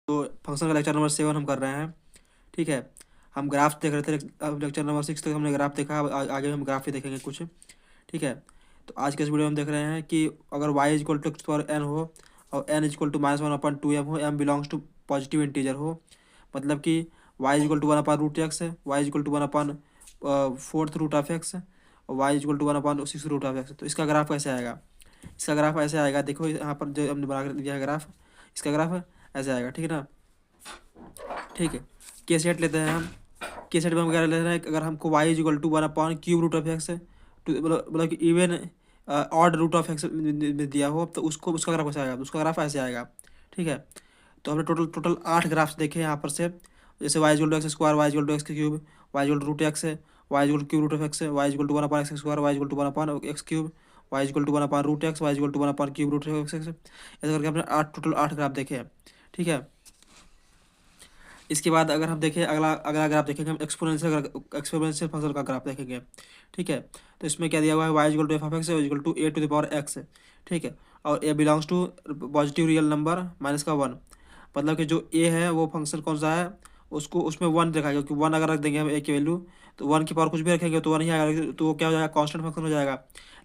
तो फंक्शन का lecture number 7 हम कर रहे हैं। ठीक है, हम ग्राफ देख रहे थे। अब लेक्चर नंबर 6 तक हमने ग्राफ देखा। अब आगे हम ग्राफ ही देखेंगे कुछ। ठीक है, तो आज के इस वीडियो में हम देख रहे हैं कि अगर y equal to x power n हो और n इक्वल टू -1/2m हो, m belongs to positive integer हो, मतलब कि y इक्वल टू 1/√x है, y इक्वल टू 1/4 और y इक्वल टू 1/6 तो इसका ग्राफ कैसे आएगा? इसका ग्राफ ऐसे आएगा। देखो यहाँ पर जो हमने बना कर दिया है ग्राफ, इसका ग्राफ ऐसे आएगा। ठीक है ना? ठीक है, के सेट लेते हैं हम। के सेट में हम क्या लेते हैं, अगर हमको y इक्वल टू 1/3 है, तो मतलब कि even odd root of x में दिया हो, तो उसको उसका ग्राफ कैसे आएगा? उसका ग्राफ ऐसे आएगा। ठीक है, तो हमने टोटल टोटल 8 ग्राफ्स देखे यहाँ पर से। जैसे y equal to x square, y equal to x cube, y equal to root x है, y equal to cube root of x है, y equal to 1/x square, y equal to 1/x cube, y equal to 1/√x, y equal to 1/क्यूब root x. ऐसे करके हमने total 8 graph देखे हैं। ठीक है, इसके बाद अगर हम देखें अगला अगला ग्राफ देखेंगे, हम एक्सपोनेंशियल फंक्शन का ग्राफ देखेंगे। ठीक है, तो इसमें क्या दिया हुआ है, y equal to f of x equal to a to the power x. ठीक है, और a belongs to positive real number -1। मतलब कि जो ए है वो फंक्शन कौन सा है, उसको उसमें 1 दिखाएगा, क्योंकि 1 अगर रख देंगे हम ए की वैल्यू, तो 1 की पावर कुछ भी रखेंगे तो 1 ही आएगा, तो वो क्या हो जाएगा, कॉन्स्टेंट फंक्शन हो जाएगा।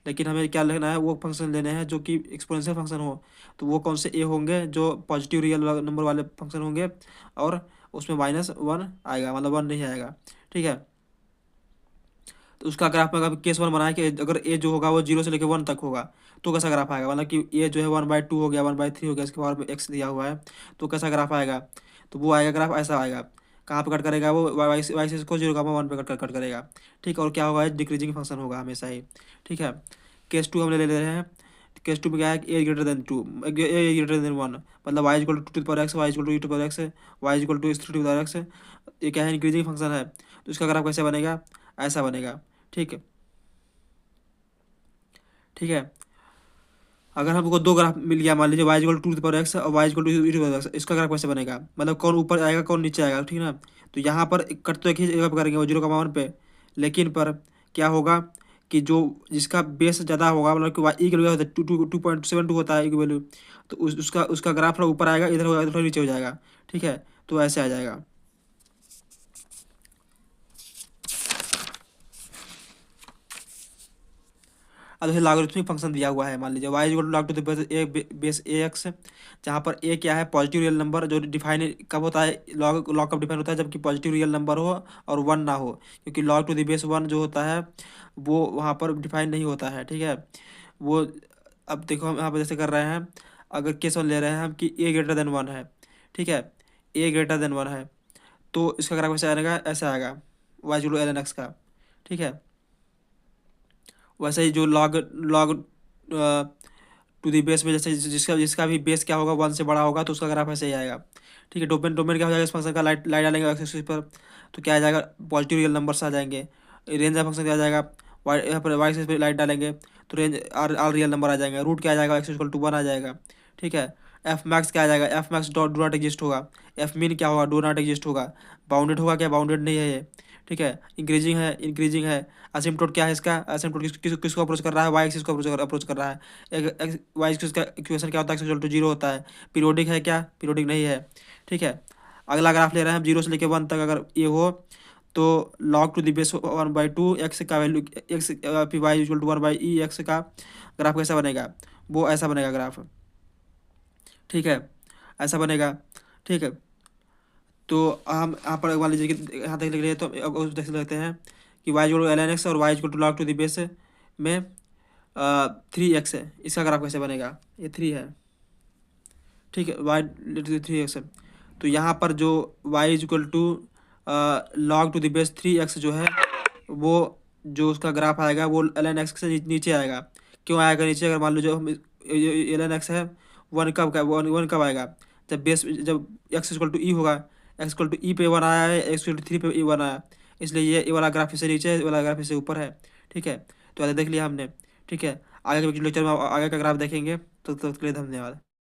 लेकिन हमें क्या लेना है, वो फंक्शन लेने हैं जो कि एक्सपोनेंशियल फंक्शन हो। तो वो कौन से ए होंगे, जो पॉजिटिव रियल नंबर वाले फंक्शन होंगे, और उसमें -1 आएगा, मतलब 1 नहीं आएगा। ठीक है, तो उसका ग्राफ में अगर केस 1 बनाए कि अगर ए जो होगा वो 0 से लेकर 1 तक होगा, तो कैसा ग्राफ आएगा? मतलब कि ए जो है 1/2 हो गया, 1/3 हो गया, इसके पावर में एक्स दिया हुआ है, तो कैसा ग्राफ आएगा? तो वो आएगा ग्राफ ऐसा आएगा। कहाँ पे कट करेगा वो? वाई से इसको 0,1 पे कट करेगा। ठीक है, और क्या होगा, डिक्रीजिंग फंक्शन होगा हमेशा ही। ठीक है, केस 2 हम ले रहे हैं। केस 2 में क्या है, a greater than 2, a greater than 1, मतलब y equal to power x, y equal to power x, y equal to 3 power x. ये क्या है, इंक्रीजिंग फंक्शन है, तो इसका ग्राफ कैसे बनेगा? ऐसा बनेगा। ठीक है, ठीक है, अगर हमको दो ग्राफ मिल गया, मान लीजिए y equal to power x और y equal to two power x, इसका ग्राफ कैसे बनेगा? मतलब कौन ऊपर आएगा कौन नीचे आएगा? ठीक है ना? तो यहाँ पर कट तो एक ही जगह पर करेंगे, वो 0,1 पे। लेकिन पर क्या होगा कि जो जिसका बेस ज़्यादा होगा, मतलब कि y की वैल्यू होता है 2.72 होता है की वैल्यू, तो उसका उसका ग्राफ थोड़ा ऊपर आएगा, इधर होगा, इधर थोड़ा नीचे हो जाएगा। ठीक है, तो ऐसे आ जाएगा। अब जैसे लॉगरिथमिक फंक्शन दिया हुआ है, मान लीजिए y equal to log to the base a x, जहाँ पर ए क्या है, पॉजिटिव रियल नंबर, जो डिफाइन कब होता है, लॉग लॉग कब डिफाइन होता है, जबकि पॉजिटिव रियल नंबर हो और 1 ना हो, क्योंकि लॉग टू द बेस 1 जो होता है वो वहाँ पर डिफाइन नहीं होता है। ठीक है, वो अब देखो हम यहाँ पर जैसे कर रहे हैं, अगर केस 1 ले रहे हैं हम कि ए ग्रेटर देन 1 है। ठीक है, ए ग्रेटर देन 1 है, तो इसका ग्राफ कैसे आएगा? ऐसे आएगा, y equal to l n x का। ठीक है, वैसे ही जो log log to the base में, जैसे जिसका जिसका भी बेस क्या होगा 1 से बड़ा होगा, तो उसका ग्राफ ऐसे ही आएगा। ठीक है, डोमेन डोमेन क्या हो जाएगा इस फंक्शन का, लाइट लाइट डालेंगे एक्स एक्सिस पर, तो क्या आ जाएगा, पॉजिटिव रियल नंबर्स आ जाएंगे। रेंज का फंक्शन क्या आ जाएगा, वाई यहाँ पर वाई एक्सिस पर लाइट डालेंगे तो रेंज आर रियल नंबर आ जाएंगे। रूट क्या आ जाएगा, एक्स इक्वल टू 1 आ जाएगा। ठीक है, एफ मैक्स क्या आ जाएगा, F max dot do not exist होगा। एफ मीन क्या होगा, डू नॉट एग्जिस्ट होगा। बाउंडेड होगा क्या, बाउंडेड नहीं है ये। ठीक है, इंक्रीजिंग है, इंक्रीजिंग है। असिम्पटोट क्या है इसका, असिम्पटोट किसको अप्रोच कर रहा है, वाई एक्सिस को अप्रोच कर रहा है। एक वाई एक्सिस का इक्वेशन क्या होता है, एक्स इक्वल टू 0 होता है। पीरियोडिक है क्या, पीरियोडिक नहीं है। ठीक है, अगला ग्राफ ले रहे हैं हम 0 से लेकर 1 तक, अगर ये हो तो log to the base 1/2 x का वैल्यू एक्स, फिर y equal to 1/e x का ग्राफ कैसा बनेगा, वो ऐसा बनेगा ग्राफ। ठीक है, ऐसा बनेगा। ठीक है, तो हम यहाँ पर मान लीजिए कि यहाँ तक लिख रहे हैं, तो अब देख लेते हैं कि y equal to l n x और y equal to log to the base में 3x है, इसका ग्राफ कैसे बनेगा? ये 3 है। ठीक है, वाई 3x है, तो यहाँ पर जो y is equal to log to the base 3x जो है, वो जो उसका ग्राफ आएगा वो एल एन एक्स से नीचे आएगा। क्यों आएगा नीचे? अगर मान लो जो एल एन एक्स है, 1 कब का 1 कब आएगा, जब एक्स इक्वल टू ई होगा। एक्स इक्वल टू ई पे 1 आया है, एक्स इक्वल टू 3 पे ई 1 आया, इसलिए ये वाला ग्राफ से नीचे है, ये वाला ग्राफ से ऊपर है। ठीक है, तो ऐसे देख लिया हमने। ठीक है, आगे के लेक्चर में आगे का ग्राफ देखेंगे, तो तब तक के लिए धन्यवाद।